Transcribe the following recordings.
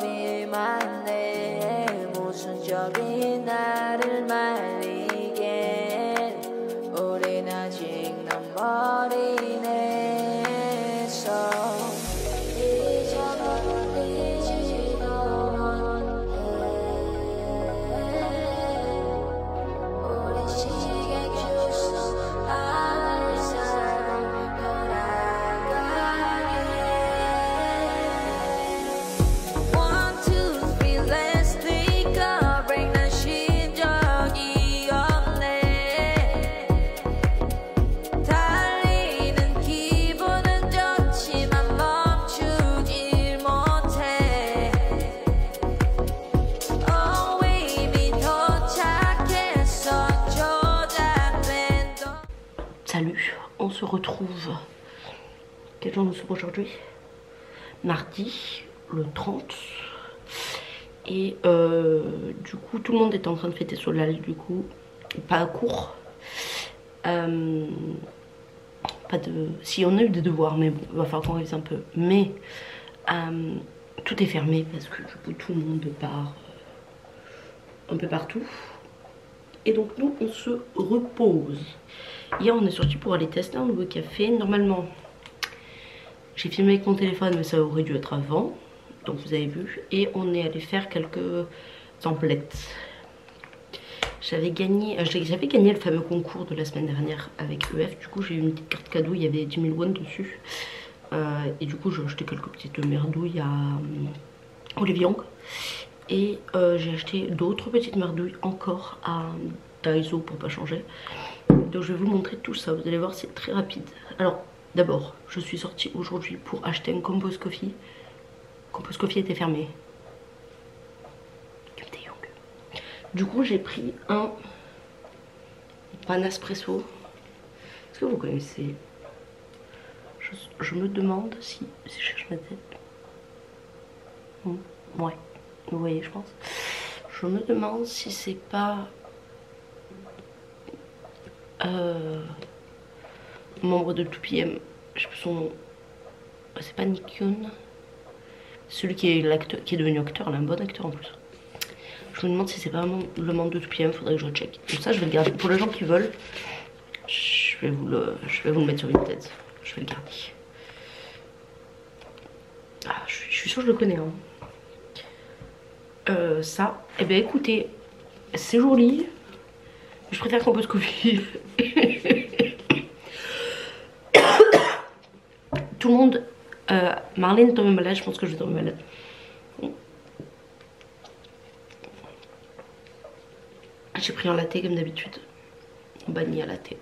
위만 내 모순적인 나를 말리게 우린 아직 넌 머리내서 잊어버리지도 못해 우린 시계 주소 알 사람 돌아가게 One, two, three, let's take a break 난 쉰 적이 없네 달리는 기분은 좋지만 멈추질 못해 이미 도착했어 조작된 도 Salut, on se retrouve. Quel jour nous sommes aujourd'hui? Mardi, le 30. Et du coup, tout le monde est en train de fêter Solal, du coup, pas à cours. Pas de... Si, on a eu des devoirs, mais bon, il va falloir qu'on révise un peu. Mais tout est fermé parce que du coup, tout le monde part un peu partout. Et donc nous on se repose. Hier on est sorti pour aller tester un nouveau café. Normalement j'ai filmé avec mon téléphone mais ça aurait dû être avant. Donc vous avez vu. Et on est allé faire quelques emplettes. J'avais gagné le fameux concours de la semaine dernière avec EF. Du coup j'ai eu une petite carte cadeau, il y avait 10 000 won dessus. Et du coup j'ai acheté quelques petites merdouilles à Olivier Young. Et j'ai acheté d'autres petites merdouilles encore à Daiso pour pas changer. Donc je vais vous montrer tout ça, vous allez voir c'est très rapide. Alors d'abord je suis sortie aujourd'hui pour acheter un Compose Coffee. Compose Coffee était fermé. Du coup j'ai pris un Nespresso. Est-ce que vous connaissez? Je me demande si je cherche ma tête. Ouais. Vous voyez je pense. Je me demande si c'est pas membre de 2PM. Je sais plus son nom. C'est pas Nick Yoon. Celui qui est l'acteur, qui est devenu acteur, là, un bon acteur en plus. Je me demande si c'est pas vraiment le membre de 2PM, faudrait que je check. Comme ça je vais le garder. Pour les gens qui veulent, je vais vous le mettre sur une tête. Je vais le garder. Ah, je suis sûre que je le connais hein. Ça, et bien écoutez, c'est joli. Je préfère Compose Coffee. Tout le monde, Marlène tombe malade, je pense que je vais tomber malade. J'ai pris un latte comme d'habitude, vanille à latte.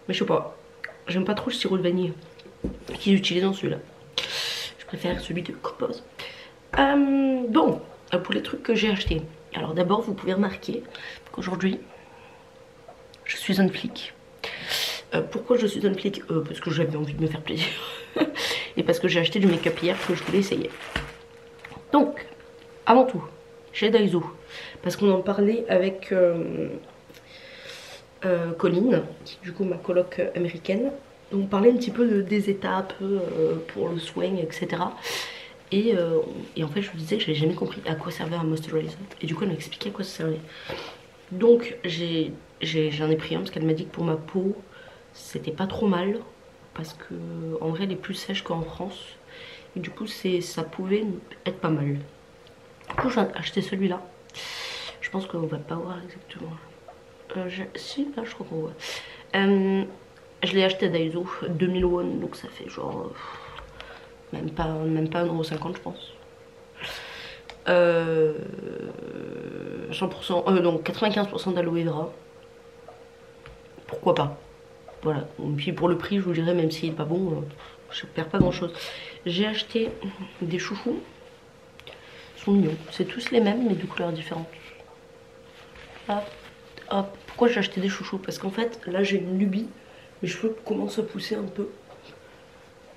Mais je sais pas, j'aime pas trop le sirop de vanille qu'ils utilisent dans celui-là. Je préfère celui de Compose. Bon, pour les trucs que j'ai achetés. Alors d'abord vous pouvez remarquer qu'aujourd'hui je suis un flic. Pourquoi je suis un flic? Parce que j'avais envie de me faire plaisir. Et parce que j'ai acheté du make-up hier que je voulais essayer. Donc avant tout chez Daiso, parce qu'on en parlait avec Colline, qui est du coup ma coloc américaine. Donc on parlait un petit peu des étapes pour le soin etc. Et en fait je vous disais que je n'avais jamais compris à quoi servait un moisturizer. Et du coup elle m'a expliqué à quoi ça servait. Donc j'en ai pris un parce qu'elle m'a dit que pour ma peau c'était pas trop mal. Parce que en vrai elle est plus sèche qu'en France. Et du coup ça pouvait être pas mal. Du coup j'ai acheté celui-là. Je pense qu'on va pas voir exactement. Si là je crois qu'on voit. Je l'ai acheté à Daiso, 2000 won. Donc ça fait genre... Même pas 1,50€ je pense. 100%, donc 95% d'aloe vera. Pourquoi pas. Voilà. Et puis pour le prix je vous dirais, même s'il est pas bon, je perds pas grand chose. J'ai acheté des chouchous. Ils sont mignons. C'est tous les mêmes mais de couleurs différentes. Hop, hop. Pourquoi j'ai acheté des chouchous? Parce qu'en fait là j'ai une lubie. Mes cheveux commencent à pousser un peu.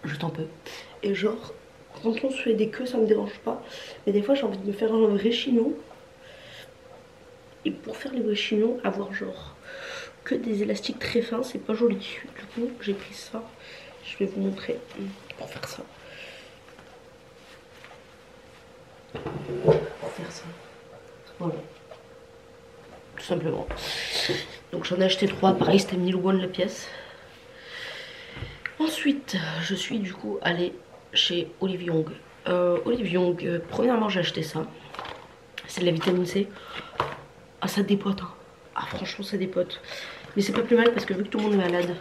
Juste un peu. Et genre, quand on se fait des queues, ça me dérange pas. Mais des fois, j'ai envie de me faire un vrai chignon. Et pour faire les vrais chignons, avoir genre que des élastiques très fins, c'est pas joli. Du coup, j'ai pris ça. Je vais vous montrer pour faire ça. ça. Voilà. Tout simplement. Donc j'en ai acheté 3, pareil c'était 1000 won la pièce. Ensuite je suis du coup allée chez Olive Young. Olive Young, premièrement j'ai acheté ça. C'est de la vitamine C. Ah ça dépote hein. Ah franchement ça dépote. Mais c'est pas plus mal parce que vu que tout le monde est malade,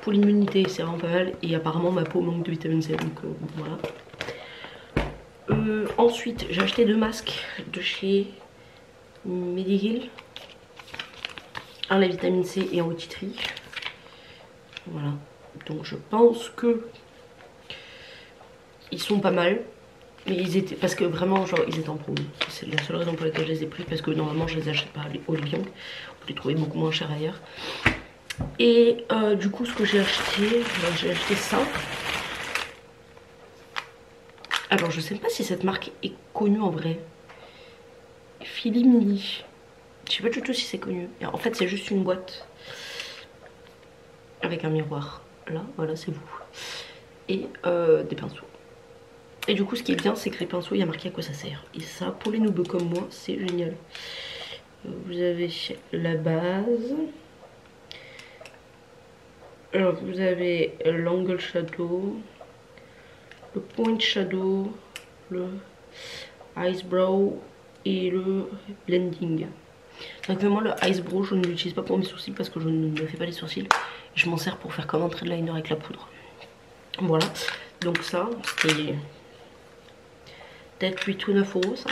pour l'immunité c'est vraiment pas mal. Et apparemment ma peau manque de vitamine C, donc voilà. Ensuite j'ai acheté 2 masques de chez Mediheal. Un la vitamine C et en outillerie. Voilà. Donc je pense que ils sont pas mal. Mais ils étaient. Parce que vraiment genre ils étaient en promo. C'est la seule raison pour laquelle je les ai pris. Parce que normalement je les achète pas les Olive Young. On peut les trouver beaucoup moins chers ailleurs. Et du coup ce que j'ai acheté ça. Alors je sais pas si cette marque est connue en vrai. Filimini. Je sais pas du tout si c'est connu. En fait c'est juste une boîte avec un miroir. Là voilà c'est vous. Et des pinceaux. Et du coup ce qui est bien c'est que les pinceaux il y a marqué à quoi ça sert. Et ça pour les noobs comme moi c'est génial. Vous avez la base. Alors vous avez l'angle shadow, le point shadow, le ice brow et le blending. Donc moi le ice brow je ne l'utilise pas pour mes sourcils parce que je ne me fais pas les sourcils. Je m'en sers pour faire comme un trait de liner avec la poudre. Voilà, donc ça c'est peut-être 8 ou 9 euros ça.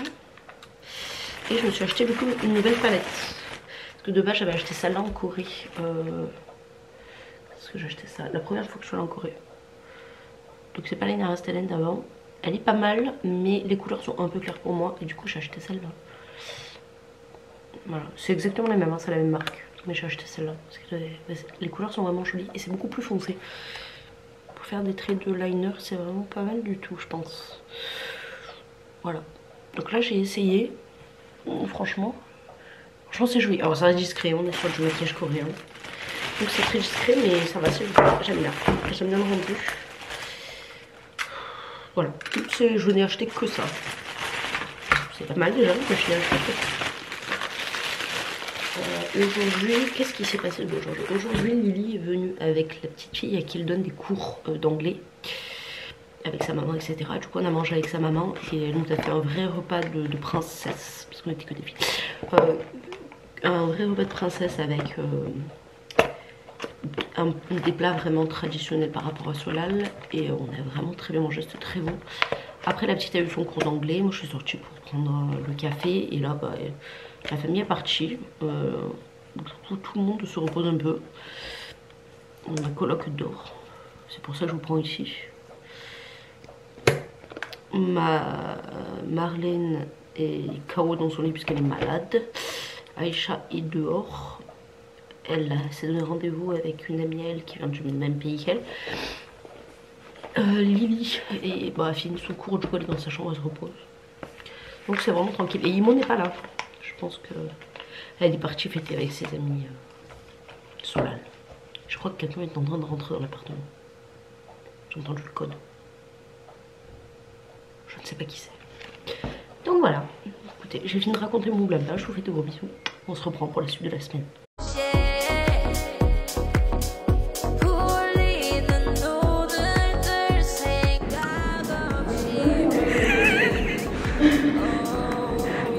Et je me suis acheté du coup une nouvelle palette. Parce que de base j'avais acheté celle-là en Corée. Parce que j'ai acheté ça la première fois que je suis allée en Corée. Donc c'est pas la Restylane d'avant. Elle est pas mal mais les couleurs sont un peu claires pour moi. Et du coup j'ai acheté celle-là. Voilà, c'est exactement la même, hein, c'est la même marque. Mais j'ai acheté celle-là. Parce que les couleurs sont vraiment jolies et c'est beaucoup plus foncé. Pour faire des traits de liner c'est vraiment pas mal du tout je pense. Voilà. Donc là j'ai essayé. Franchement c'est joli. Alors ça reste discret, on est sur du maquillage coréen. Donc c'est très discret mais ça va, c'est joli. J'aime bien. J'aime bien le rendu. Voilà. Je n'ai acheté que ça. C'est pas mal déjà, mais je n'ai acheté que ça. Aujourd'hui, qu'est-ce qui s'est passé d'aujourd'hui? Aujourd'hui, Lily est venue avec la petite fille à qui elle donne des cours d'anglais. Avec sa maman, etc. Du coup, on a mangé avec sa maman et elle nous a fait un vrai repas de princesse. Parce qu'on était que des filles. Un vrai repas de princesse avec des plats vraiment traditionnels par rapport à Solal. Et on a vraiment très bien mangé, c'était très bon. Après, la petite a eu son cours d'anglais. Moi, je suis sortie pour prendre le café. Et là, bah, la famille est partie. Du coup, tout le monde se repose un peu. Ma coloc dort. C'est pour ça que je vous prends ici. Marlène est KO dans son lit puisqu'elle est malade. Aïcha est dehors. Elle s'est donné rendez-vous avec une amie à elle qui vient du même pays qu'elle. Lily a fini son cours, du coup elle est dans sa chambre, elle se repose. Donc c'est vraiment tranquille. Et Imo n'est pas là. Je pense qu'elle est partie fêter avec ses amis Solal. Je crois que quelqu'un est en train de rentrer dans l'appartement. J'ai entendu le code. Je ne sais pas qui c'est. Donc voilà. Écoutez, j'ai fini de raconter mon blabla. Je vous fais de gros bisous. On se reprend pour la suite de la semaine.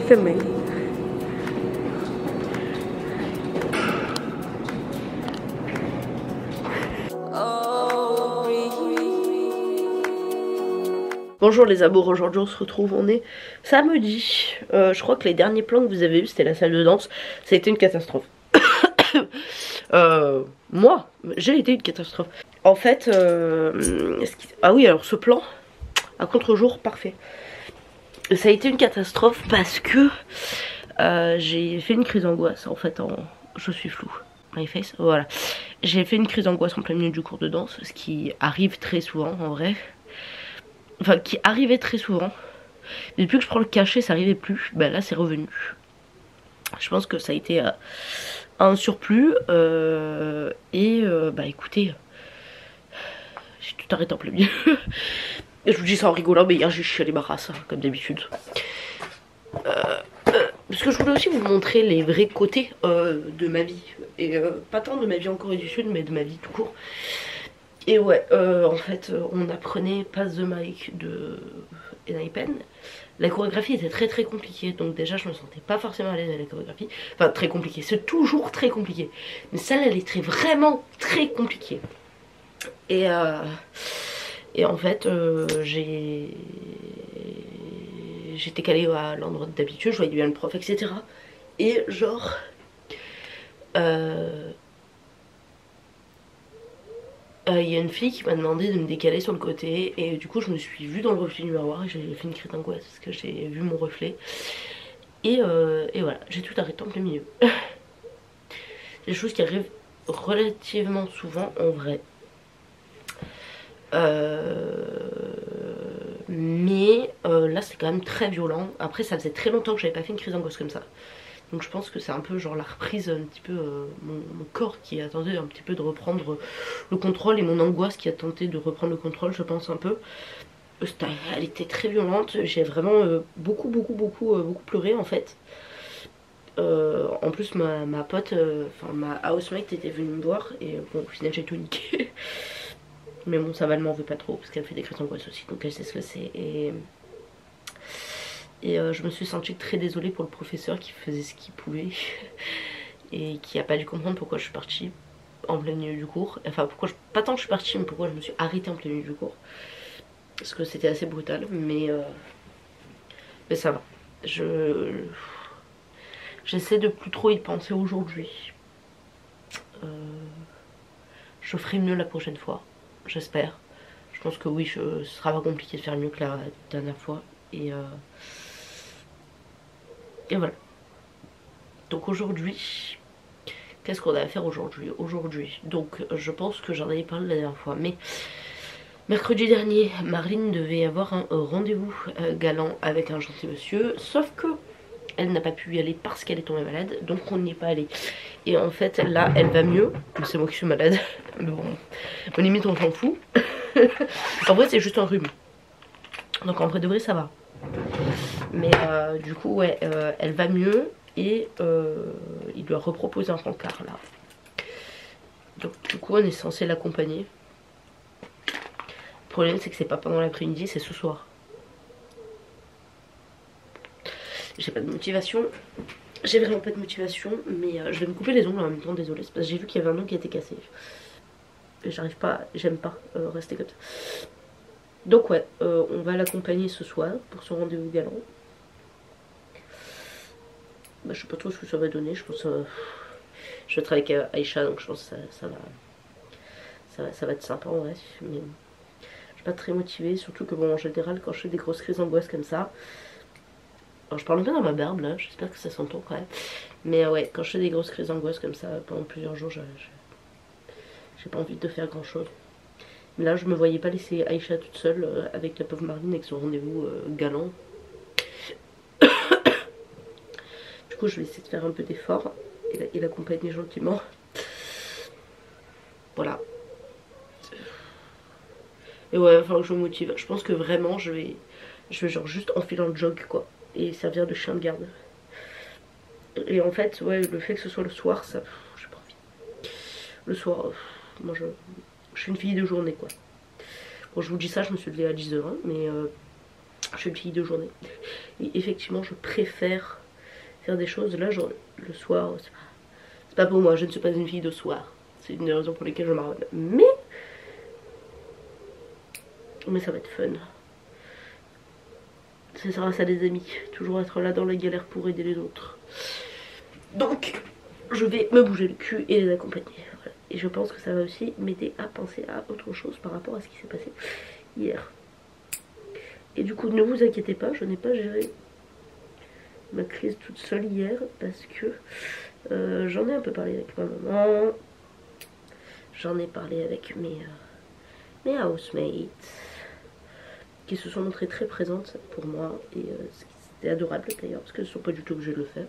Filming. Bonjour les amours, aujourd'hui on se retrouve, on est samedi. Je crois que les derniers plans que vous avez vus c'était la salle de danse. Ça a été une catastrophe. Moi, j'ai été une catastrophe. En fait, ah oui, alors ce plan, à contre-jour, parfait. Ça a été une catastrophe parce que j'ai fait une crise d'angoisse en fait. Je suis floue. My face, voilà. J'ai fait une crise d'angoisse en plein milieu du cours de danse, ce qui arrive très souvent en vrai. Enfin, qui arrivait très souvent. Mais depuis que je prends le cachet, ça arrivait plus. Ben là, c'est revenu. Je pense que ça a été un surplus. Bah écoutez, j'ai tout arrêté en plein milieu. Et je vous dis ça en rigolant, mais hier j'ai chialé ma race, hein, comme d'habitude. Parce que je voulais aussi vous montrer les vrais côtés de ma vie. Et pas tant de ma vie en Corée du Sud, mais de ma vie tout court. Et ouais, en fait, on apprenait Pass the Mic de Enhypen. La chorégraphie était très très compliquée, donc déjà je me sentais pas forcément à l'aise à la chorégraphie. Enfin, très compliquée, c'est toujours très compliqué. Mais celle, elle était vraiment très compliquée. Et en fait, j'étais calée à l'endroit d'habitude, je voyais bien le prof, etc. Et genre... il y a une fille qui m'a demandé de me décaler sur le côté et du coup je me suis vue dans le reflet du miroir et j'ai fait une crise d'angoisse parce que j'ai vu mon reflet et voilà, j'ai tout arrêté en plein milieu. C'est des choses qui arrivent relativement souvent en vrai. Mais là c'est quand même très violent. Après ça faisait très longtemps que j'avais pas fait une crise d'angoisse comme ça. Donc je pense que c'est un peu genre la reprise, un petit peu mon corps qui a tenté un petit peu de reprendre le contrôle et mon angoisse qui a tenté de reprendre le contrôle, je pense un peu. Elle était très violente, j'ai vraiment beaucoup pleuré en fait. En plus ma pote, enfin ma housemate était venue me voir et bon au final j'ai tout niqué. Mais bon, ça va, elle m'en veut pas trop parce qu'elle fait des crises d'angoisse aussi, donc elle sait ce que c'est. Et je me suis sentie très désolée pour le professeur qui faisait ce qu'il pouvait et qui a pas dû comprendre pourquoi je suis partie en plein milieu du cours. Enfin, pas tant que je suis partie, mais pourquoi je me suis arrêtée en plein milieu du cours. Parce que c'était assez brutal, mais ça va. J'essaie de plus trop y penser aujourd'hui. Je ferai mieux la prochaine fois, j'espère. Je pense que oui, ce sera pas compliqué de faire mieux que la dernière fois. Et voilà. Donc aujourd'hui, qu'est-ce qu'on a à faire aujourd'hui? Donc je pense que j'en avais parlé la dernière fois, mais mercredi dernier, Marlene devait avoir un rendez-vous galant avec un gentil monsieur, sauf que elle n'a pas pu y aller parce qu'elle est tombée malade, donc on n'y est pas allé. Et en fait, là, elle va mieux. C'est moi qui suis malade. Mais bon, limite, on s'en fout. En vrai, c'est juste un rhume. Donc en vrai de vrai, ça va. Mais du coup, ouais, elle va mieux. Et il lui a reproposé un rencard là. Donc du coup, on est censé l'accompagner. Le problème, c'est que c'est pas pendant l'après-midi, c'est ce soir. J'ai pas de motivation. J'ai vraiment pas de motivation, mais je vais me couper les ongles en même temps, désolée. C'est parce que j'ai vu qu'il y avait un ongle qui était cassé. Et j'arrive pas, j'aime pas rester comme ça. Donc ouais, on va l'accompagner ce soir pour son rendez-vous galant. Bah, je sais pas trop ce que ça va donner, je pense je vais être avec Aïcha, donc je pense que ça va être sympa en vrai. Mais je suis pas très motivée, surtout que bon, en général, quand je fais des grosses crises d'angoisse comme ça, alors je parle un peu dans ma barbe là, j'espère que ça s'entend quand même. Mais ouais, quand je fais des grosses crises d'angoisse comme ça pendant plusieurs jours, j'ai pas envie de faire grand chose. Mais là, je me voyais pas laisser Aïcha toute seule avec la pauvre Marlene avec son rendez-vous galant. Du coup, je vais essayer de faire un peu d'effort et l'accompagner gentiment. Voilà. Et ouais, il va falloir que je me motive. Je pense que vraiment, je vais genre juste enfiler un jog quoi. Et servir de chien de garde. Et en fait, ouais, le fait que ce soit le soir, ça... j'ai pas envie. Le soir, moi je suis une fille de journée quoi. Bon, je vous dis ça, je me suis levée à 10h, hein, mais je suis une fille de journée. Et effectivement, je préfère faire des choses là, genre le soir, c'est pas pour moi, je ne suis pas une fille de soir. C'est une des raisons pour lesquelles je m'arrête. Mais ça va être fun. Ça sera ça des amis, toujours être là dans la galère pour aider les autres. Donc, je vais me bouger le cul et les accompagner. Voilà. Et je pense que ça va aussi m'aider à penser à autre chose par rapport à ce qui s'est passé hier. Et du coup, ne vous inquiétez pas, je n'ai pas géré ma crise toute seule hier parce que j'en ai un peu parlé avec ma maman. J'en ai parlé avec mes housemates qui se sont montrées très présentes pour moi et c'était adorable d'ailleurs parce qu'elles ne sont pas du tout obligées de le faire.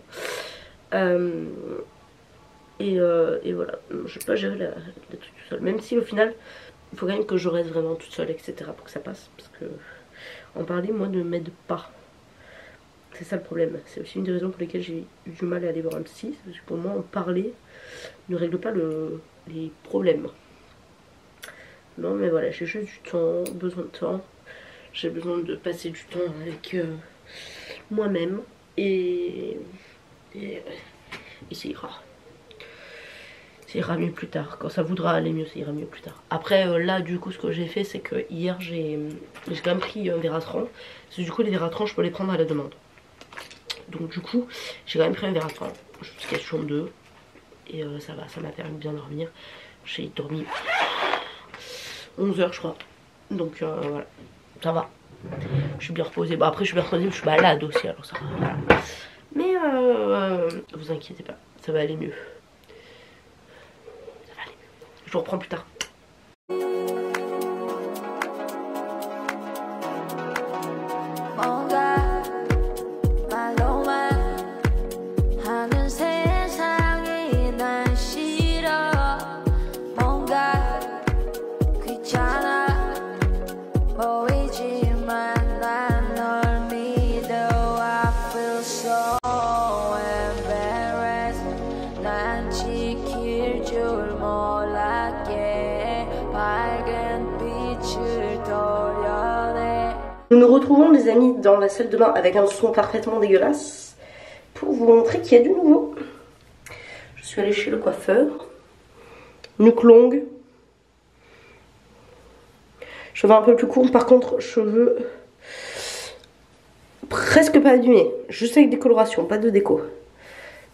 Et voilà, je ne vais pas gérer la truc tout seul, même si au final il faut quand même que je reste vraiment toute seule etc pour que ça passe, parce que en parler moi ne m'aide pas. C'est ça le problème. C'est aussi une des raisons pour lesquelles j'ai eu du mal à aller voir un psy. Parce que pour moi, en parler ne règle pas les problèmes. Non mais voilà, j'ai juste du temps, besoin de temps. J'ai besoin de passer du temps avec moi-même. Et ça ira. Ça ira mieux plus tard. Quand ça voudra aller mieux, ça ira mieux plus tard. Après là du coup ce que j'ai fait c'est que hier j'ai quand même pris un Veratran. Parce que du coup les Veratran je peux les prendre à la demande. Donc du coup j'ai quand même pris un Veratran jusqu'à sur 2. Et ça va, ça m'a permis de bien dormir. J'ai dormi 11 heures je crois. Donc voilà, ça va. Je suis bien reposée. Bon après je suis bien reposée mais je suis malade aussi alors ça va. Mais vous inquiétez pas, ça va aller mieux. Ça va aller mieux. Je vous reprends plus tard. Nous nous retrouvons les amis dans la salle de bain avec un son parfaitement dégueulasse pour vous montrer qu'il y a du nouveau. Je suis allée chez le coiffeur. Nuque longue. Cheveux un peu plus courts, par contre cheveux presque pas abîmés, juste avec des colorations, pas de déco.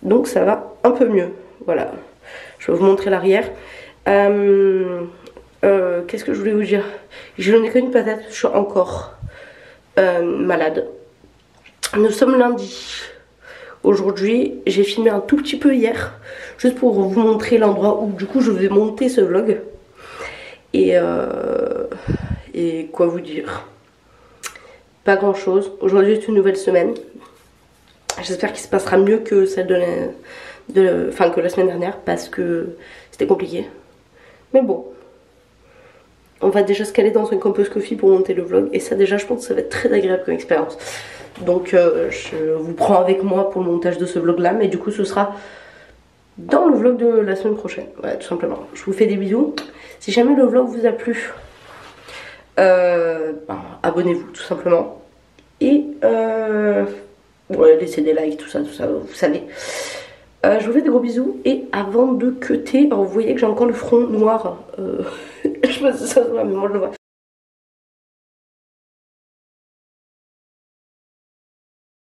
Donc ça va un peu mieux. Voilà. Je vais vous montrer l'arrière. Qu'est-ce que je voulais vous dire? Je n'en ai qu'une patate, je suis encore malade. Nous sommes lundi. Aujourd'hui, j'ai filmé un tout petit peu hier, juste pour vous montrer l'endroit où du coup je vais monter ce vlog. Et quoi vous dire? Pas grand chose. Aujourd'hui est une nouvelle semaine. J'espère qu'il se passera mieux que celle que la semaine dernière parce que c'était compliqué. Mais bon. On va déjà se caler dans un Campus Coffee pour monter le vlog. Et ça déjà je pense que ça va être très agréable comme expérience. Donc je vous prends avec moi pour le montage de ce vlog là. Mais du coup ce sera dans le vlog de la semaine prochaine. Ouais tout simplement. Je vous fais des bisous. Si jamais le vlog vous a plu, abonnez-vous tout simplement. Et ouais, laissez des likes, tout ça, vous savez. Je vous fais des gros bisous. Et avant de cutter, alors vous voyez que j'ai encore le front noir. Je sais pas si ça se voit, mais moi je le vois.